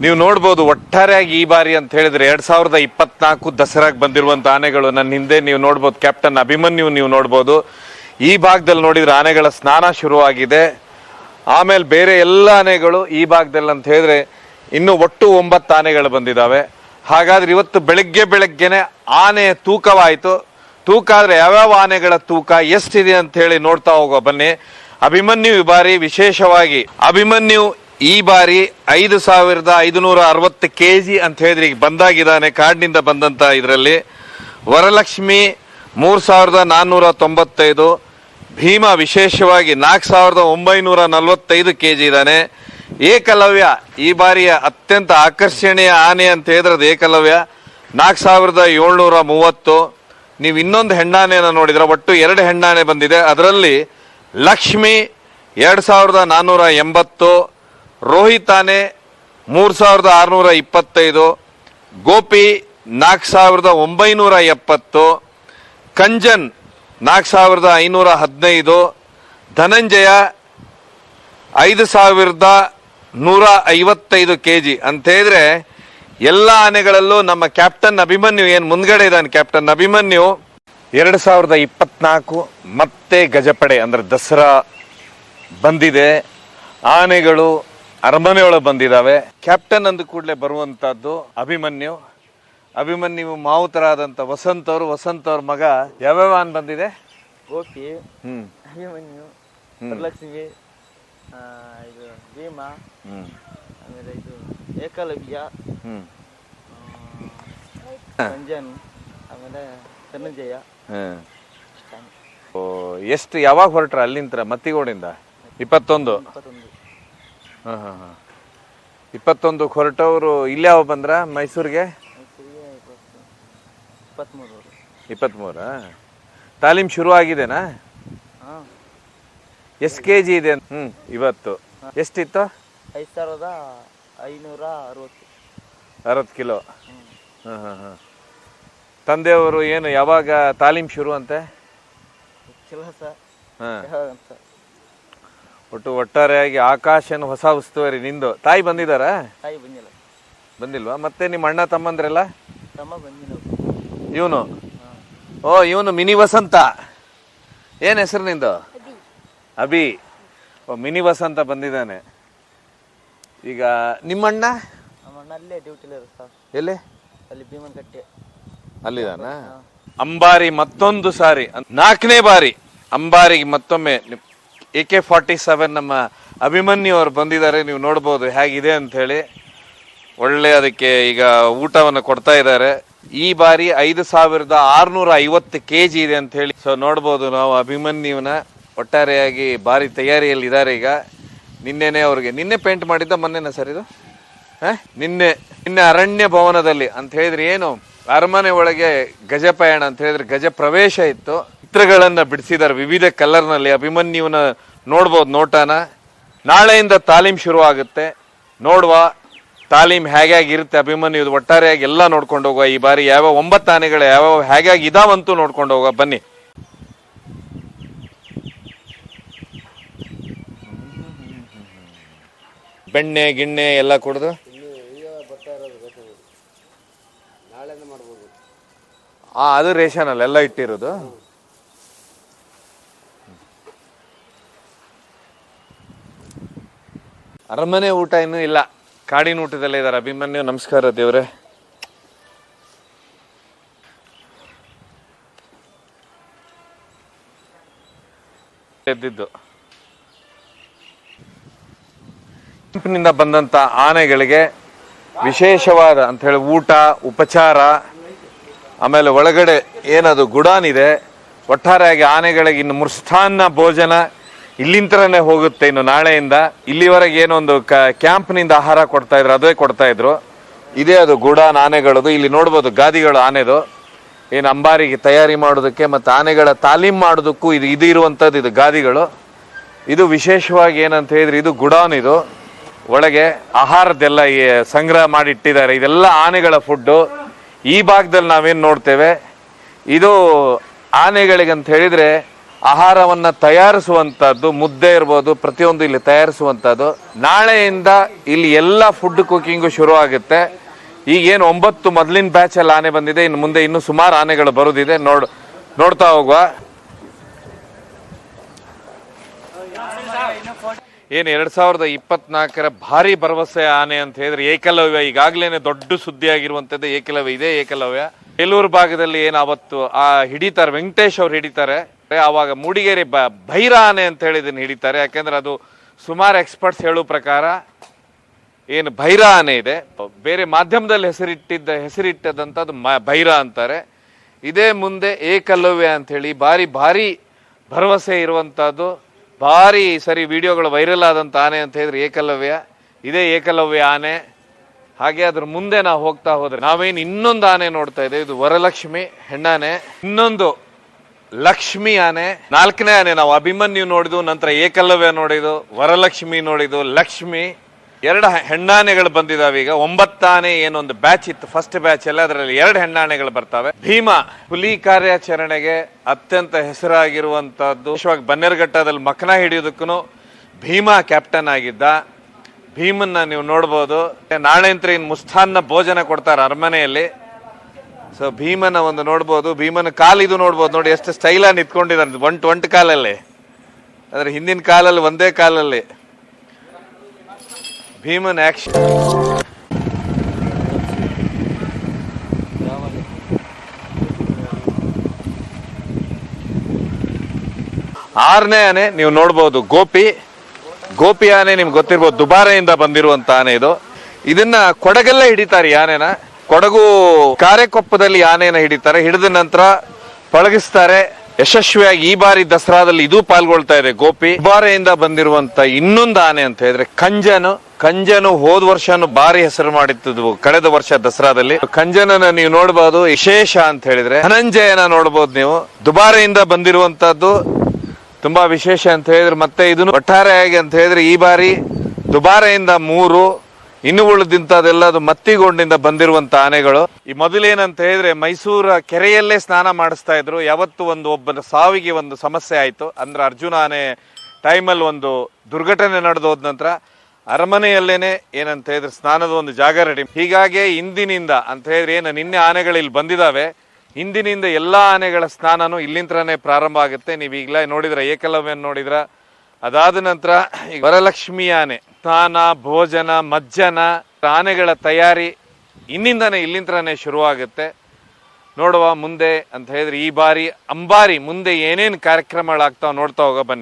ನೀವು ನೋಡ್ಬೋದು ಒಟ್ಟಾರೆಯಾಗಿ ಈ ಬಾರಿ ಅಂತ ಹೇಳಿದ್ರೆ 2024 ದಸರಾಗೆ ಬಂದಿರುವಂತ ಆನೆಗಳು. ನನ್ನ ಹಿಂದೆ ನೀವು ನೋಡ್ಬೋದು ಕ್ಯಾಪ್ಟನ್ ಅಭಿಮನ್ಯು ನೀವು ನೋಡ್ಬೋದು. ಈ ಭಾಗದಲ್ಲಿ ನೋಡಿದ್ರೆ ಆನೆಗಳ ಸ್ನಾನ ಶುರುವಾಗಿದೆ. ಆಮೇಲೆ ಬೇರೆ ಎಲ್ಲ ಆನೆಗಳು ಈ ಭಾಗದಲ್ಲಿ ಅಂತ ಹೇಳಿದ್ರೆ ಇನ್ನು ಒಟ್ಟು 9 ಆನೆಗಳು ಬಂದಿದ್ದಾವೆ. ಹಾಗಾದ್ರೆ ಇವತ್ತು ಬೆಳಗ್ಗೆನೆ ಆನೆಯ ತೂಕವಾಯಿತು. ತೂಕ ಆದ್ರೆ ಯಾವ್ಯಾವ ಆನೆಗಳ ತೂಕ ಎಷ್ಟಿದೆ ಅಂತ ಹೇಳಿ ನೋಡ್ತಾ ಹೋಗೋ ಬನ್ನಿ. ಅಭಿಮನ್ಯು ಈ ಬಾರಿ ವಿಶೇಷವಾಗಿ ಅಭಿಮನ್ಯು ಈ ಬಾರಿ 5560 kg ಅಂತ ಹೇಳಿದ್ರೆ ಈಗ ಬಂದಾಗಿದ್ದಾನೆ ಕಾಡಿನಿಂದ ಬಂದಂತ ಇದರಲ್ಲಿ. ವರಲಕ್ಷ್ಮಿ 3495, ಭೀಮ ವಿಶೇಷವಾಗಿ 4945 kg ಇದ್ದಾನೆ. ಏಕಲವ್ಯ ಈ ಬಾರಿಯ ಅತ್ಯಂತ ಆಕರ್ಷಣೀಯ ಆನೆ ಅಂತ ಹೇಳಿದ್ರೆ ಏಕಲವ್ಯ 4730. ನೀವು ಇನ್ನೊಂದು ಹೆಣ್ಣಾನೆಯನ್ನು ನೋಡಿದ್ರೆ ಒಟ್ಟು 2 ಹೆಣ್ಣಾನೆ ಬಂದಿದೆ. ಅದರಲ್ಲಿ ಲಕ್ಷ್ಮಿ 2480, ರೋಹಿತ್ ಆನೆ 3625, ಗೋಪಿ 4970, ಕಂಜನ್ 4515, ಧನಂಜಯ 5155 kg ಅಂತ ಹೇಳಿದ್ರೆ ಎಲ್ಲ ಆನೆಗಳಲ್ಲೂ ನಮ್ಮ ಕ್ಯಾಪ್ಟನ್ ಅಭಿಮನ್ಯು ಏನ್ ಮುಂದ್ಗಡೆ ಇದ್ದಾನೆ. ಕ್ಯಾಪ್ಟನ್ ಅಭಿಮನ್ಯು 2024 ಮತ್ತೆ ಗಜಪಡೆ ಅಂದ್ರೆ ದಸರಾ ಬಂದಿದೆ. ಆನೆಗಳು ಅರಮನೆಯೊಳಗೆ ಬಂದಿದ್ದಾವೆ. ಕ್ಯಾಪ್ಟನ್ ಅಂದ ಕೂಡಲೇ ಬರುವಂತಹದ್ದು ಅಭಿಮನ್ಯು. ಮಾವುತರಾದಂತ ವಸಂತ್ ಅವ್ರ ಮಗ. ಯಾವ್ಯಾವ ಆನೆ ಬಂದಿದೆ? ಗೋಪಿ, ಅಭಿಮನ್ಯು, ವರಲಕ್ಷ್ಮಿ, ಇದು ಭೀಮ, ಆಮೇಲೆ ಇದು ಏಕಲವ್ಯ, ಸಂಜನ್, ಆಮೇಲೆ ಧನಂಜಯ. ಎಷ್ಟು ಯಾವಾಗ ಹೊರಟ್ರ ಅಲ್ಲಿಂದ ಮತ್ತಿಗೋಡಿಂದ? 21. 21 ಹೊರಟವರು ಇಲ್ಲಿ ಯಾವ ಬಂದ್ರ ಮೈಸೂರಿಗೆ? 23. ತಾಲೀಮ್ ಶುರು ಆಗಿದೆನಾ? ಎಷ್ಟು ಕೆಜಿ ಇದೆ? ಇವತ್ತು ಎಷ್ಟಿತ್ತು? 5560 ಕಿಲೋ. ತಂದೆಯವರು ಏನು ಯಾವಾಗ ತಾಲೀಮ್ ಶುರು ಅಂತೆ? ಒಟ್ಟಾರೆಯಾಗಿ ಆಕಾಶನ ಹೊಸ ಉಸ್ತುವಾರಿ ನಿಂದು. ತಾಯಿ ಬಂದಿದಾರ? ಬಂದಿಲ್ವಾ? ಮತ್ತೆ ನಿಮ್ಮ ಅಣ್ಣ ತಮ್ಮಂದ್ರೆಲ್ಲ? ಇವನು ಇವನು ಮಿನಿ ವಸಂತ. ಏನ್ ಹೆಸರು ನಿಂದು? ಅಭಿ. ಮಿನಿ ವಸಂತ ಬಂದಿದ್ದಾನೆ. ಈಗ ನಿಮ್ಮಣ್ಣ ಎಲ್ಲಿ? ಅಲ್ಲಿದಾನ? ಅಂಬಾರಿ ಮತ್ತೊಂದು ಸಾರಿ 4ನೇ ಬಾರಿ ಅಂಬಾರಿಗೆ ಮತ್ತೊಮ್ಮೆ AK-47 ನಮ್ಮ ಅಭಿಮನ್ಯು ಅವರು ಬಂದಿದ್ದಾರೆ. ನೀವು ನೋಡ್ಬೋದು ಹೇಗಿದೆ ಅಂತ ಹೇಳಿ. ಒಳ್ಳೆ ಅದಕ್ಕೆ ಈಗ ಊಟವನ್ನು ಕೊಡ್ತಾ ಇದ್ದಾರೆ. ಈ ಬಾರಿ 5650 kg ಇದೆ ಅಂತ ಹೇಳಿ. ಸೊ ನೋಡ್ಬೋದು ನಾವು ಅಭಿಮನ್ಯುನ ಒಟ್ಟಾರೆಯಾಗಿ ಬಾರಿ ತಯಾರಿಯಲ್ಲಿ ಇದ್ದಾರೆ ಈಗ. ನಿನ್ನೆ ಪೇಂಟ್ ಮಾಡಿದ್ದ ಮೊನ್ನೆನ ಸರ್ ಇದು? ನಿನ್ನೆ ಅರಣ್ಯ ಭವನದಲ್ಲಿ ಅಂತ ಹೇಳಿದ್ರೆ ಏನು ಅರಮನೆ ಒಳಗೆ ಗಜಪಯಣ ಅಂತ ಹೇಳಿದ್ರೆ ಗಜ ಪ್ರವೇಶ ಇತ್ತು. ಚಿತ್ರಗಳನ್ನ ಬಿಡಿಸಿದ್ದಾರೆ ವಿವಿಧ ಕಲರ್ ನಲ್ಲಿ. ಅಭಿಮನ್ಯುನ ನೋಡ್ಬೋದು ನೋಟನ. ನಾಳೆಯಿಂದ ತಾಲೀಮ್ ಶುರು ಆಗುತ್ತೆ. ನೋಡುವ ತಾಲೀಮ್ ಹೇಗಾಗಿರುತ್ತೆ ಅಭಿಮನ್ಯು ಒಟ್ಟಾರೆಯಾಗಿ ಎಲ್ಲ ನೋಡ್ಕೊಂಡು ಹೋಗುವ. ಈ ಬಾರಿ ಯಾವ 9 ಆನೆಗಳು ಯಾವ ಹೇಗಾಗಿ ಇದಾವಂತೂ ನೋಡ್ಕೊಂಡು ಹೋಗುವ ಬನ್ನಿ. ಬೆಣ್ಣೆ ಗಿಣ್ಣೆ ಎಲ್ಲ ಕುಡಿದು ಅದು ರೇಷನ್ ಅಲ್ಲಿ ಎಲ್ಲ ಇಟ್ಟಿರೋದು. ಅರಮನೆ ಊಟ ಇನ್ನೂ ಇಲ್ಲ, ಕಾಡಿನ ಊಟದಲ್ಲೇ ಇದ್ದಾರೆ ಅಭಿಮನ್ಯು. ನಮಸ್ಕಾರ ದೇವ್ರೆ. ಎದ್ದಿದ್ದು ನಿಂದ ಬಂದಂತ ಆನೆಗಳಿಗೆ ವಿಶೇಷವಾದ ಅಂತ ಹೇಳಿ ಊಟ ಉಪಚಾರ. ಆಮೇಲೆ ಒಳಗಡೆ ಏನದು ಗುಡಾನ್ ಇದೆ. ಒಟ್ಟಾರೆಯಾಗಿ ಆನೆಗಳಿಗೆ ಇನ್ನು ಮೃಷ್ಟಾನ್ನ ಭೋಜನ ಇಲ್ಲಿಂದನೇ ಹೋಗುತ್ತೆ. ಇನ್ನು ನಾಳೆಯಿಂದ ಇಲ್ಲಿವರೆಗೆ ಏನೊಂದು ಕ್ಯಾಂಪ್ನಿಂದ ಆಹಾರ ಕೊಡ್ತಾ ಇದ್ರು ಅದೇ ಕೊಡ್ತಾ ಇದ್ರು. ಇದೇ ಅದು ಗುಡಾನ್ ಆನೆಗಳದು. ಇಲ್ಲಿ ನೋಡ್ಬೋದು ಗಾದಿಗಳು ಆನೆದು ಏನು ಅಂಬಾರಿಗೆ ತಯಾರಿ ಮಾಡೋದಕ್ಕೆ ಮತ್ತು ಆನೆಗಳ ತಾಲೀಮ್ ಮಾಡೋದಕ್ಕೂ ಇದು ಇರುವಂಥದ್ದು. ಇದು ಗಾದಿಗಳು. ಇದು ವಿಶೇಷವಾಗಿ ಏನಂತ ಹೇಳಿದ್ರೆ ಇದು ಗುಡಾನ್. ಇದು ಒಳಗೆ ಆಹಾರದ್ದೆಲ್ಲ ಸಂಗ್ರಹ ಮಾಡಿ ಇಟ್ಟಿದ್ದಾರೆ. ಇದೆಲ್ಲ ಆನೆಗಳ ಫುಡ್ಡು. ಈ ಭಾಗದಲ್ಲಿ ನಾವೇನು ನೋಡ್ತೇವೆ ಇದು ಆನೆಗಳಿಗಂತ ಹೇಳಿದ್ರೆ ಆಹಾರವನ್ನ ತಯಾರಿಸುವಂತದ್ದು, ಮುದ್ದೆ ಇರ್ಬೋದು, ಪ್ರತಿಯೊಂದು ಇಲ್ಲಿ ತಯಾರಿಸುವಂತದ್ದು. ನಾಳೆಯಿಂದ ಇಲ್ಲಿ ಎಲ್ಲ ಫುಡ್ ಕುಕಿಂಗು ಶುರು ಆಗುತ್ತೆ. ಈಗೇನು 9 ಮೊದಲಿನ ಬ್ಯಾಚ್ ಅಲ್ಲಿ ಆನೆ ಬಂದಿದೆ, ಇನ್ನು ಮುಂದೆ ಇನ್ನೂ ಸುಮಾರು ಆನೆಗಳು ಬರುದಿದೆ. ನೋಡ್ತಾ ಹೋಗುವ. ಏನು 2024ರ ಭಾರಿ ಭರವಸೆ ಆನೆ ಅಂತ ಹೇಳಿದ್ರೆ ಏಕಲವ್ಯ. ಈಗಾಗ್ಲೇನೆ ದೊಡ್ಡ ಸುದ್ದಿ ಆಗಿರುವಂತದ್ದು ಏಕಲವ್ಯ. ಇದೇ ಏಕಲವ್ಯ ಬೇಲೂರು ಭಾಗದಲ್ಲಿ ಏನು ಅವತ್ತು ಹಿಡಿತಾರೆ, ವೆಂಕಟೇಶ್ ಅವ್ರು ಹಿಡಿತಾರೆ. ಆವಾಗ ಮೂಡಿಗೆರೆ ಭೈರ ಆನೆ ಅಂತ ಹೇಳಿದನ್ನು ಹಿಡಿತಾರೆ. ಯಾಕೆಂದ್ರೆ ಅದು ಸುಮಾರು ಎಕ್ಸ್ಪರ್ಟ್ಸ್ ಹೇಳೋ ಪ್ರಕಾರ ಏನು ಭೈರ ಆನೆ ಇದೆ, ಬೇರೆ ಮಾಧ್ಯಮದಲ್ಲಿ ಹೆಸರಿಟ್ಟದಂಥದ್ದು ಭೈರ ಅಂತಾರೆ. ಇದೇ ಮುಂದೆ ಏಕಲವ್ಯ ಅಂತ ಹೇಳಿ ಭಾರಿ ಭರವಸೆ ಇರುವಂತಹದ್ದು, ಭಾರಿ ಸರಿ ವಿಡಿಯೋಗಳು ವೈರಲ್ ಆದಂತ ಆನೆ ಅಂತ ಹೇಳಿದ್ರೆ ಏಕಲವ್ಯ. ಇದೇ ಏಕಲವ್ಯ ಆನೆ. ಹಾಗೆ ಅದ್ರ ಮುಂದೆ ನಾವು ಹೋಗ್ತಾ ಹೋದ್ರೆ ನಾವೇನು ಇನ್ನೊಂದು ಆನೆ ನೋಡ್ತಾ ಇದ್ದೇವೆ. ಇದು ವರಲಕ್ಷ್ಮಿ ಹೆಣ್ಣಾನೆ. ಇನ್ನೊಂದು ಲಕ್ಷ್ಮಿ ಆನೆ. 4ನೇ ಆನೆ ನಾವು ಅಭಿಮನ್ಯು ನೋಡಿದ್ವು, ನಂತರ ಏಕಲವ್ಯ ನೋಡಿದ್ವು, ವರಲಕ್ಷ್ಮಿ ನೋಡಿದ್ವು, ಲಕ್ಷ್ಮಿ. 2 ಹೆಣ್ಣಾನೆಗಳು ಬಂದಿದಾವೆ. ಈಗ 9 ಆನೆ ಏನೊಂದು ಬ್ಯಾಚ್ ಇತ್ತು ಫಸ್ಟ್ ಬ್ಯಾಚ್ ಎಲ್ಲ, ಅದರಲ್ಲಿ 2 ಹೆಣ್ಣಾನೆಗಳು ಬರ್ತವೆ. ಭೀಮ ಹುಲಿ ಕಾರ್ಯಾಚರಣೆಗೆ ಅತ್ಯಂತ ಹೆಸರಾಗಿರುವಂತಹದ್ದು. ವಿಶೇಷವಾಗಿ ಬನ್ನೇರುಘಟ್ಟದಲ್ಲಿ ಮಕನ ಹಿಡಿಯೋದಕ್ಕೂ ಭೀಮ ಕ್ಯಾಪ್ಟನ್ ಆಗಿದ್ದ. ಭೀಮನ್ನ ನೀವು ನೋಡ್ಬೋದು. ನಾಳೆ ಅಂತ ಇನ್ ಮುಸ್ತಾನ್ನ ಭೋಜನ ಕೊಡ್ತಾರೆ ಅರಮನೆಯಲ್ಲಿ. ಸೊ ಭೀಮನ ಒಂದು ನೋಡ್ಬೋದು. ಭೀಮನ ಕಾಲಿದು ನೋಡ್ಬೋದು, ನೋಡಿ ಎಷ್ಟು ಸ್ಟೈಲಾಗಿ ನಿಂತ್ಕೊಂಡಿದ್ದಾನೆ ಒಂಟು ಕಾಲಲ್ಲಿ. ಅದ್ರ ಹಿಂದಿನ ಕಾಲಲ್ಲಿ ಒಂದೇ ಕಾಲಲ್ಲಿ ಭೀಮನ್ ಆಕ್ಷನ್. 6ನೇ ಆನೆ ನೀವು ನೋಡ್ಬೋದು, ಗೋಪಿ ಆನೆ. ನಿಮ್ಗೆ ಗೊತ್ತಿರ್ಬೋದು, ದುಬಾರೆಯಿಂದ ಬಂದಿರುವಂತ ಆನೆ ಇದು. ಇದನ್ನ ಕೊಡಗಲ್ಲೇ ಹಿಡಿತಾರೆ ಈ ಆನೆನ. ಕೊಡಗು ಕಾರೆಕೊಪ್ಪದಲ್ಲಿ ಆನೆನ ಹಿಡಿತಾರೆ. ಹಿಡಿದ ನಂತರ ಪಳಗಿಸ್ತಾರೆ ಯಶಸ್ವಿಯಾಗಿ. ಈ ಬಾರಿ ದಸರಾದಲ್ಲಿ ಇದು ಪಾಲ್ಗೊಳ್ತಾ ಇದೆ ಗೋಪಿ. ದುಬಾರೆಯಿಂದ ಬಂದಿರುವಂತ ಇನ್ನೊಂದು ಆನೆ ಅಂತ ಹೇಳಿದ್ರೆ ಕಂಜನು ಹೋದ ವರ್ಷನು ಭಾರಿ ಹೆಸರು ಮಾಡಿತ್ತು ಕಳೆದ ವರ್ಷ ದಸರಾದಲ್ಲಿ. ಕಂಜನನ್ನ ನೀವು ನೋಡಬಹುದು. ವಿಶೇಷ ಅಂತ ಹೇಳಿದ್ರೆ ಧನಂಜಯನ ನೋಡಬಹುದು ನೀವು. ದುಬಾರೆಯಿಂದ ಬಂದಿರುವಂತದ್ದು ತುಂಬಾ ವಿಶೇಷ ಅಂತ ಹೇಳಿದ್ರೆ. ಮತ್ತೆ ಇದನ್ನು ಒಟ್ಟಾರೆಯಾಗಿ ಅಂತ ಹೇಳಿದ್ರೆ ಈ ಬಾರಿ ದುಬಾರೆಯಿಂದ 3, ಇನ್ನು ಉಳಿದಿಂತದೆಲ್ಲ ಅದು ಮತ್ತಿಗೊಂಡಿಂದ ಬಂದಿರುವಂತ ಆನೆಗಳು. ಈ ಮೊದಲೇನಂತ ಹೇಳಿದ್ರೆ ಮೈಸೂರ ಕೆರೆಯಲ್ಲೇ ಸ್ನಾನ ಮಾಡಿಸ್ತಾ ಇದ್ರು. ಯಾವತ್ತು ಒಬ್ಬನ ಸಾವಿಗೆ ಒಂದು ಸಮಸ್ಯೆ ಆಯ್ತು. ಅಂದ್ರೆ ಅರ್ಜುನ ಆನೆ ಟೈಮಲ್ಲಿ ಒಂದು ದುರ್ಘಟನೆ ನಡೆದೋದ ನಂತರ ಅರಮನೆಯಲ್ಲೇನೆ ಏನಂತ ಹೇಳಿದ್ರೆ ಸ್ನಾನದ ಒಂದು ಜಾಗ ರೆಡಿ. ಹೀಗಾಗಿ ಇಂದಿನಿಂದ ಅಂತ ಹೇಳಿದ್ರೆ ಏನು ನಿನ್ನೆ ಆನೆಗಳು ಇಲ್ಲಿ ಬಂದಿದಾವೆ, ಇಂದಿನಿಂದ ಎಲ್ಲಾ ಆನೆಗಳ ಸ್ನಾನನು ಇಲ್ಲಿಂತ್ರನೇ ಪ್ರಾರಂಭ ಆಗುತ್ತೆ. ನೀವು ಈಗಲೇ ನೋಡಿದ್ರ ಏಕಲವ್ಯನ್ ನೋಡಿದ್ರ. ಅದಾದ ನಂತರ ವರಲಕ್ಷ್ಮಿ ಆನೆ ಸ್ನಾನ, ಭೋಜನ, ಮಜ್ಜನ, ಆನೆಗಳ ತಯಾರಿ ಇಲ್ಲಿಂತ್ರನೇ ಶುರುವಾಗುತ್ತೆ. ನೋಡುವ ಮುಂದೆ ಅಂತ ಹೇಳಿದ್ರೆ ಈ ಬಾರಿ ಅಂಬಾರಿ ಮುಂದೆ ಏನೇನು ಕಾರ್ಯಕ್ರಮಗಳಾಗ್ತಾವ ನೋಡ್ತಾ ಹೋಗ ಬನ್ನಿ.